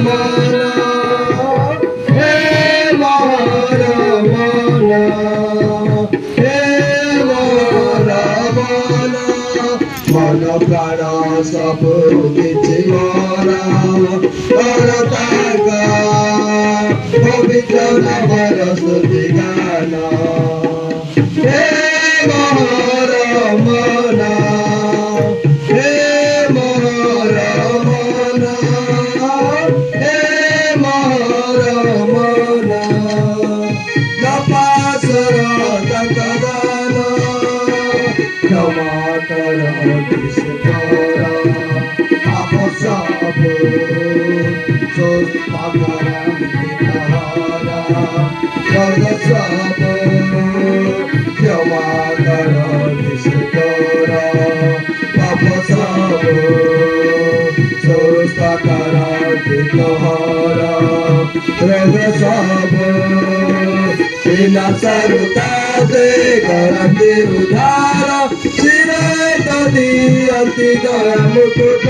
मना हे मोर मना हे मोर मना मन प्राण सब किछि मोरा तोर ताका पवित्र नामर स्तुति गान हे मोर मना हे मोर मना हे मोर मना नपासर तकदान क्षमा कर किसकोरा आप सब सोचता करा निकहारा सर्व सब क्षमा कर किसकोरा आप सब सोचता करा निकहारा सर्व सब बिना सरुता दे करते उधार शिरे तो दियंती दया मुकुट